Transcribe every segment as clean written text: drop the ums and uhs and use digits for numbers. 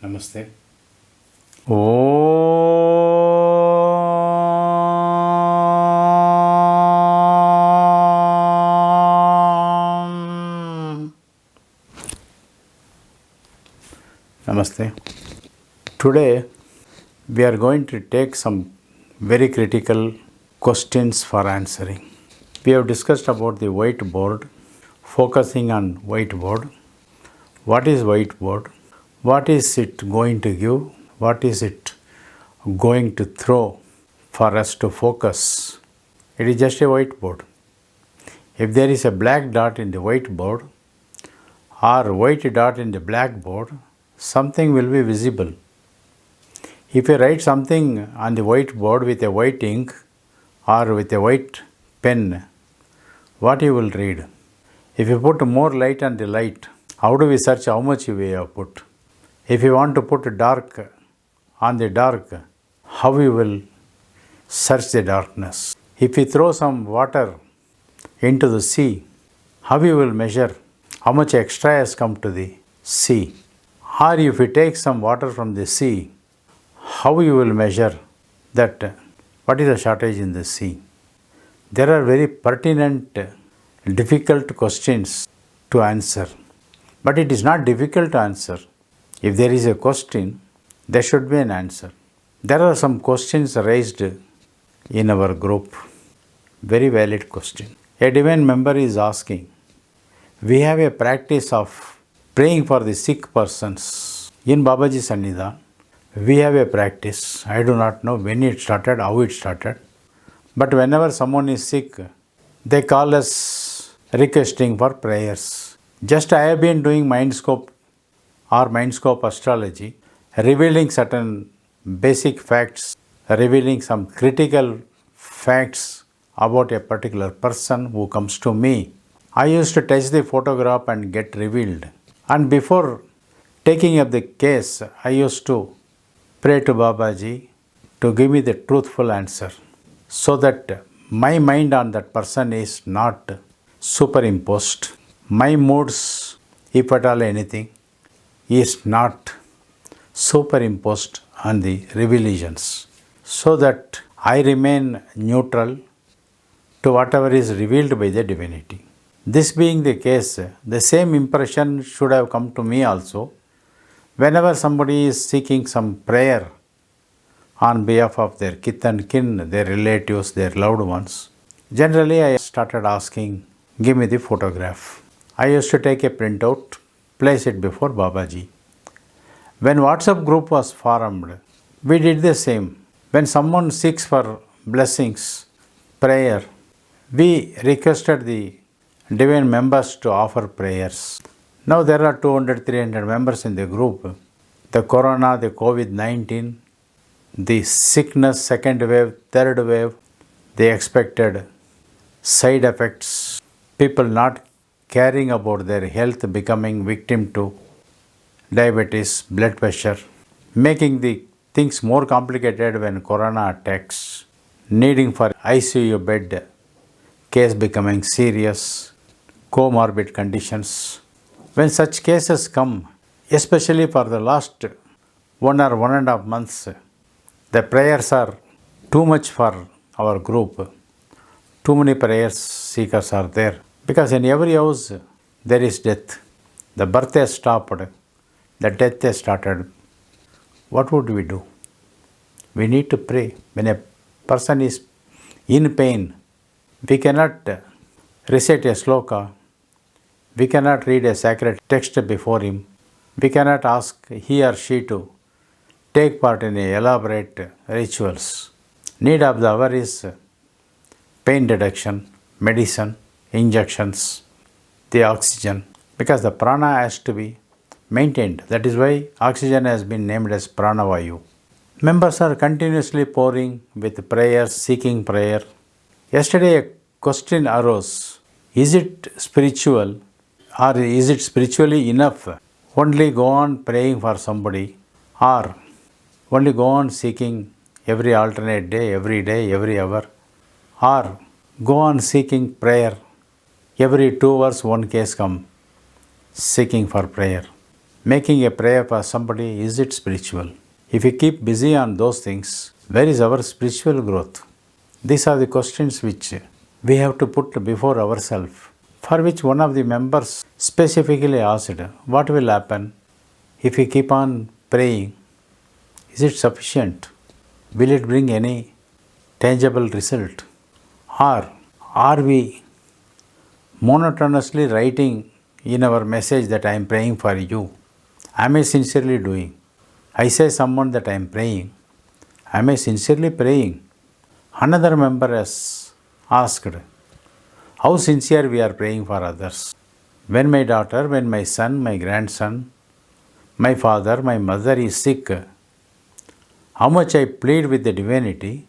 Namaste. Om. Namaste. Today we are going to take some very critical questions for answering. We have discussed about the whiteboard, focusing on whiteboard. What is whiteboard? What is it going to give? What is it going to throw for us to focus? It is just a whiteboard. If there is a black dot in the whiteboard or white dot in the blackboard, something will be visible. If you write something on the whiteboard with a white ink or with a white pen, what you will read? If you put more light on the light, how do we search how much we have put? If you want to put dark on the dark, how you will search the darkness? If you throw some water into the sea, how you will measure how much extra has come to the sea? Or if you take some water from the sea, how you will measure that what is the shortage in the sea? There are very pertinent, difficult questions to answer. But it is not difficult to answer. If there is a question, there should be an answer. There are some questions raised in our group. Very valid question. A divine member is asking, we have a practice of praying for the sick persons. In Babaji Sannidhan, we have a practice. I do not know when it started, how it started. But whenever someone is sick, they call us requesting for prayers. Just I have been doing Mindscope or Mindscope astrology, revealing certain basic facts, revealing some critical facts about a particular person who comes to me. I used to touch the photograph and get revealed. And before taking up the case, I used to pray to Babaji to give me the truthful answer so that my mind on that person is not superimposed. My moods, if at all anything, is not superimposed on the revelations, so that I remain neutral to whatever is revealed by the divinity. This being the case, the same impression should have come to me also. Whenever somebody is seeking some prayer on behalf of their kith and kin, their relatives, their loved ones, generally I started asking, give me the photograph. I used to take a printout, place it before Babaji. When WhatsApp group was formed, we did the same. When someone seeks for blessings, prayer, we requested the divine members to offer prayers. Now there are 200, 300 members in the group. The corona, the COVID-19, the sickness, second wave, third wave, the expected side effects, people not caring about their health, becoming victim to diabetes, blood pressure, making the things more complicated when corona attacks, needing for ICU bed, case becoming serious, comorbid conditions. When such cases come, especially for the last 1 or 1.5 months, the prayers are too much for our group. Too many prayers seekers are there. Because in every house there is death. The birth has stopped. The death has started. What would we do? We need to pray. When a person is in pain, we cannot recite a sloka. We cannot read a sacred text before him. We cannot ask he or she to take part in elaborate rituals. Need of the hour is pain reduction, medicine, injections, the oxygen, because the prana has to be maintained. That is why oxygen has been named as pranavayu. Members are continuously pouring with prayers, seeking prayer. Yesterday a question arose, is it spiritual or is it spiritually enough only go on praying for somebody or only go on seeking every alternate day, every hour, or go on seeking prayer every 2 hours one case come seeking for prayer. Making a prayer for somebody, is it spiritual? If we keep busy on those things, where is our spiritual growth? These are the questions which we have to put before ourselves, for which one of the members specifically asked, what will happen if we keep on praying? Is it sufficient? Will it bring any tangible result? Or are we monotonously writing in our message that I am praying for you? Am I sincerely doing? I say someone that I am praying. Am I sincerely praying? Another member has asked, how sincere we are praying for others. When my daughter, when my son, my grandson, my father, my mother is sick, how much I plead with the divinity,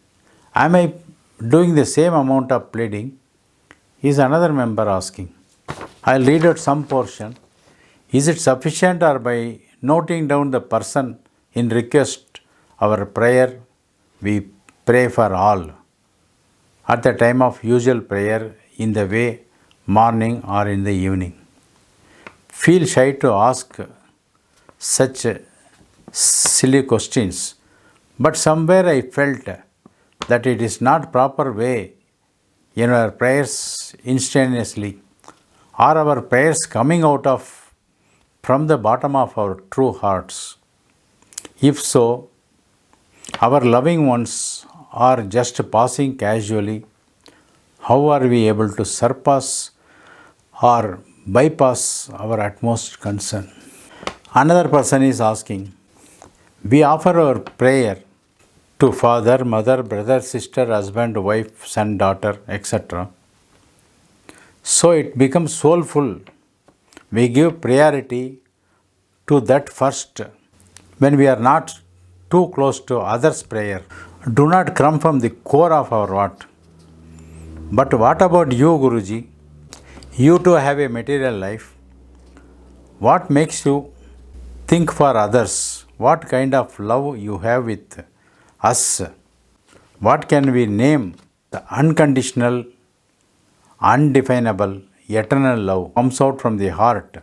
am I doing the same amount of pleading? Is another member asking. I'll read out some portion. Is it sufficient, or by noting down the person in request, our prayer, we pray for all at the time of usual prayer, in the way morning or in the evening? Feel shy to ask such silly questions, but somewhere I felt that it is not proper way in our prayers instantaneously, or our prayers coming out of from the bottom of our true hearts. If so, our loving ones are just passing casually, how are we able to surpass or bypass our utmost concern? Another person is asking, we offer our prayer to father, mother, brother, sister, husband, wife, son, daughter, etc. So it becomes soulful. We give priority to that first when we are not too close to others' prayer. Do not come from the core of our heart. But what about you, Guruji? You too have a material life. What makes you think for others? What kind of love you have with us? What can we name? The unconditional, undefinable, eternal love comes out from the heart.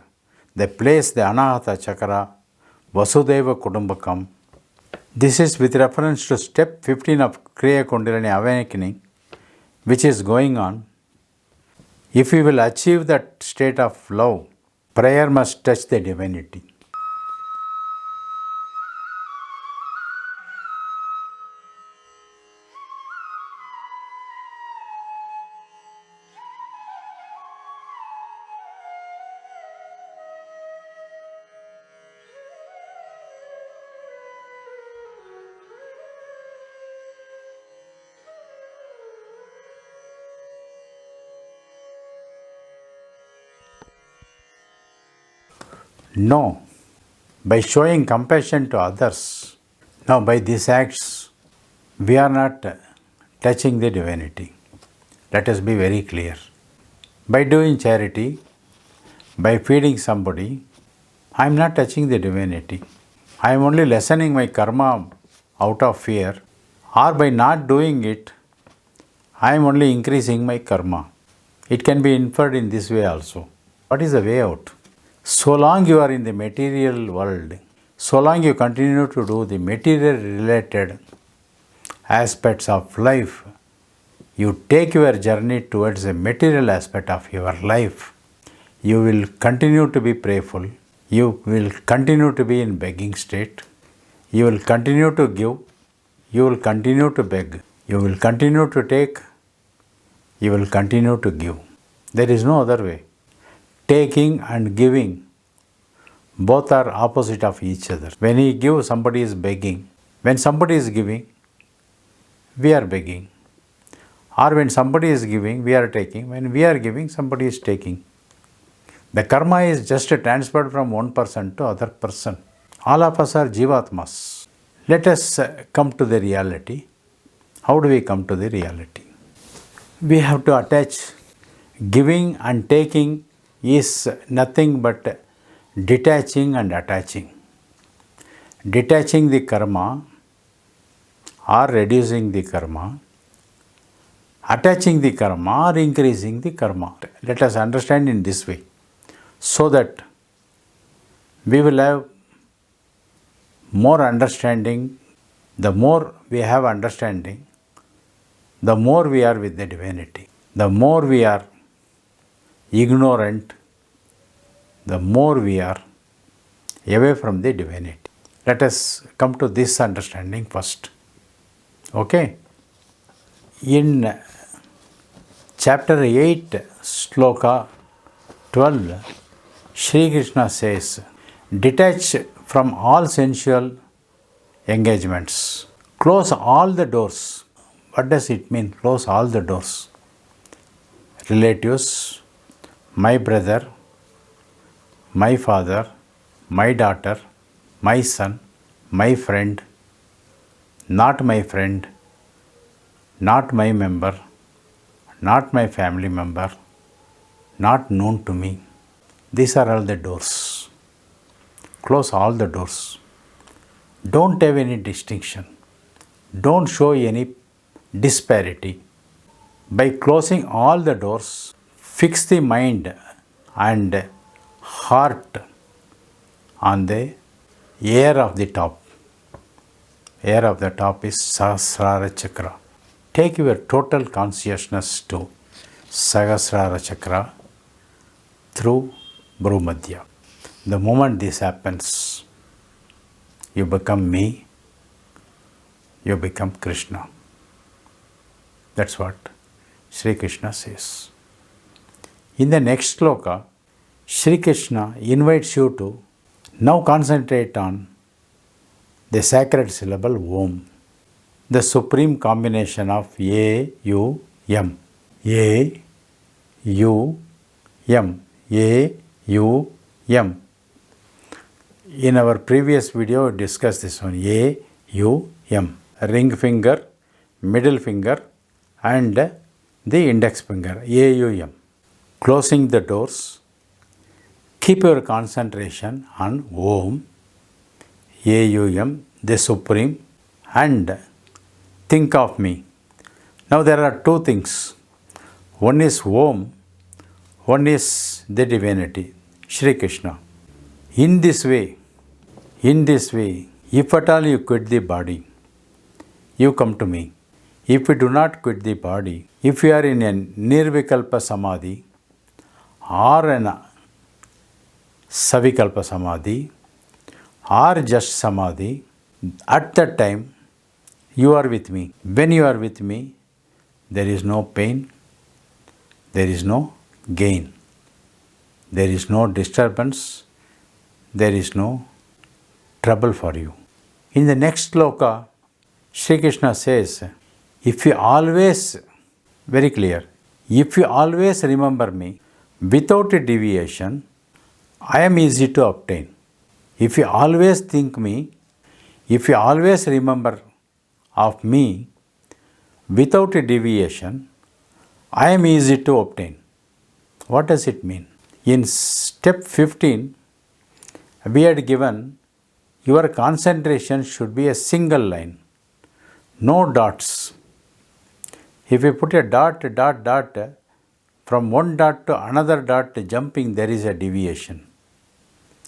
The place, the Anahata Chakra, Vasudeva Kudumbakam. This is with reference to step 15 of Kriya Kundalini awakening, which is going on. If we will achieve that state of love, prayer must touch the divinity. No, by showing compassion to others. Now, by these acts, we are not touching the divinity. Let us be very clear. By doing charity, by feeding somebody, I am not touching the divinity. I am only lessening my karma out of fear, or by not doing it, I am only increasing my karma. It can be inferred in this way also. What is the way out? So long you are in the material world, so long you continue to do the material related aspects of life, you take your journey towards the material aspect of your life, you will continue to be prayerful, you will continue to be in begging state, you will continue to give, you will continue to beg, you will continue to take, you will continue to give. There is no other way. Taking and giving, both are opposite of each other. When we give, somebody is begging. When somebody is giving, we are begging. Or when somebody is giving, we are taking. When we are giving, somebody is taking. The karma is just transferred from one person to other person. All of us are Jivatmas. Let us come to the reality. How do we come to the reality? We have to attach. Giving and taking is nothing but detaching and attaching. Detaching the karma or reducing the karma, attaching the karma or increasing the karma. Let us understand in this way, so that we will have more understanding. The more we have understanding, the more we are with the divinity. The more we are ignorant, the more we are away from the divinity. Let us come to this understanding first. Okay? In chapter 8, sloka 12, Sri Krishna says, detach from all sensual engagements. Close all the doors. What does it mean? Close all the doors. Relatives, my brother, my father, my daughter, my son, my friend, not my friend, not my member, not my family member, not known to me. These are all the doors. Close all the doors. Don't have any distinction. Don't show any disparity. By closing all the doors, fix the mind and heart on the air of the top. Air of the top is Sahasrara Chakra. Take your total consciousness to Sahasrara Chakra through Bhumadhya. The moment this happens, you become me, you become Krishna. That's what Sri Krishna says. In the next sloka, Sri Krishna invites you to now concentrate on the sacred syllable Om, the supreme combination of A, U, M. A, U, M. A, U, M. In our previous video, we discussed this one. A, U, M. Ring finger, middle finger, and the index finger. A, U, M. Closing the doors. Keep your concentration on Om, A, U, M, the Supreme, and think of me. Now there are two things. One is Om, one is the divinity, Sri Krishna. In this way, if at all you quit the body, you come to me. If you do not quit the body, if you are in a Nirvikalpa Samadhi or an Savikalpa Samadhi or just Samadhi, at that time you are with me. When you are with me, there is no pain, there is no gain, there is no disturbance, there is no trouble for you. In the next sloka, Sri Krishna says, if you always, very clear, if you always remember me without a deviation, I am easy to obtain. If you always think me, if you always remember of me without a deviation, I am easy to obtain. What does it mean? In step 15, we had given your concentration should be a single line, no dots. If you put a dot, from one dot to another dot jumping, there is a deviation.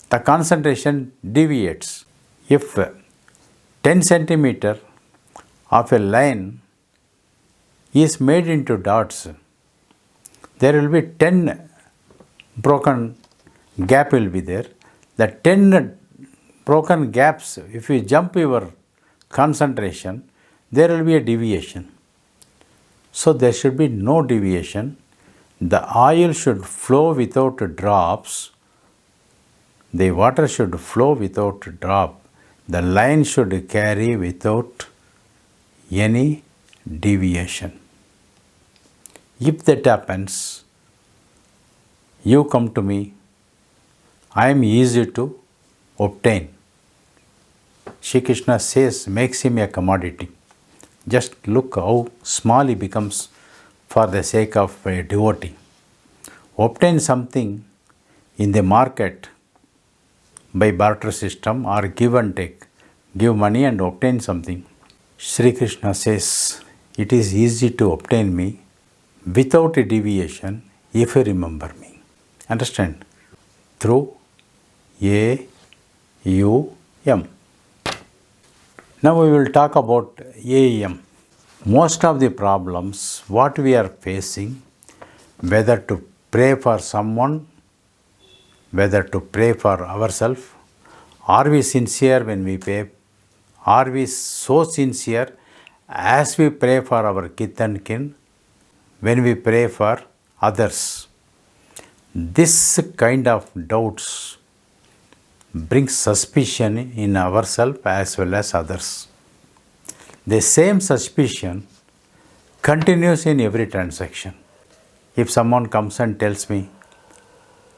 The concentration deviates. If 10 centimeter of a line is made into dots, there will be 10 broken gap will be there. The 10 broken gaps, if you jump your concentration, there will be a deviation. So there should be no deviation. The oil should flow without drops. The water should flow without drop. The line should carry without any deviation. If that happens, you come to me, I am easy to obtain. Shri Krishna says, makes him a commodity. Just look how small he becomes for the sake of a devotee. Obtain something in the market by barter system or give and take. Give money and obtain something. Sri Krishna says, it is easy to obtain me without a deviation if you remember me. Understand? Through A, AUM. Now we will talk about AEM. Most of the problems what we are facing, whether to pray for someone, whether to pray for ourselves, are we sincere when we pray? Are we so sincere as we pray for our kith and kin, when we pray for others? This kind of doubts brings suspicion in ourselves as well as others. The same suspicion continues in every transaction. If someone comes and tells me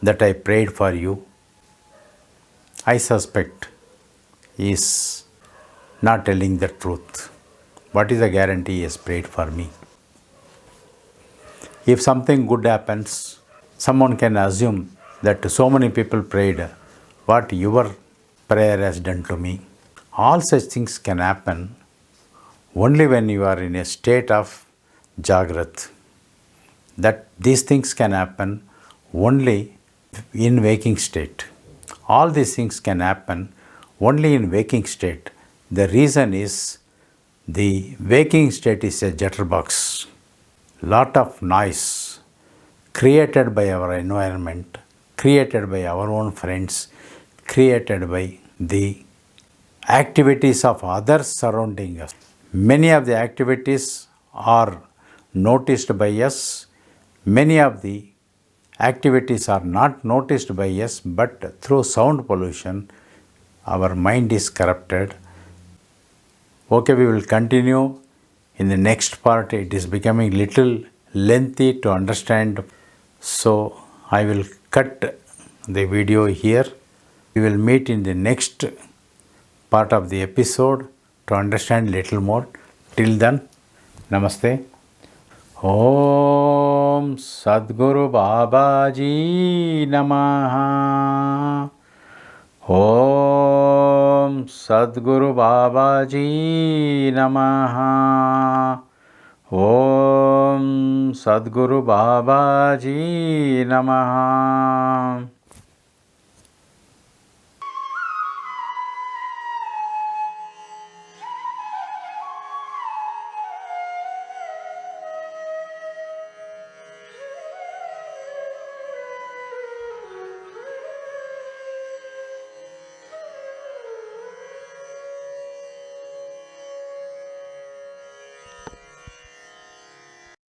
that I prayed for you, I suspect he is not telling the truth. What is the guarantee he has prayed for me? If something good happens, someone can assume that so many people prayed what your prayer has done to me. All such things can happen only when you are in a state of Jagrat. That these things can happen only in waking state. All these things can happen only in waking state. The reason is the waking state is a jitterbox. Lot of noise created by our environment, created by our own friends, created by the activities of others surrounding us. Many of the activities are noticed by us. Many of the activities are not noticed by us, but through sound pollution, our mind is corrupted. Okay, we will continue in the next part. It is becoming little lengthy to understand, so I will cut the video here. We will meet in the next part of the episode to understand little more. Till then, Namaste. Om Sadguru Babaji Namaha. Om Sadguru Babaji Namaha. Om Sadguru Babaji Namaha.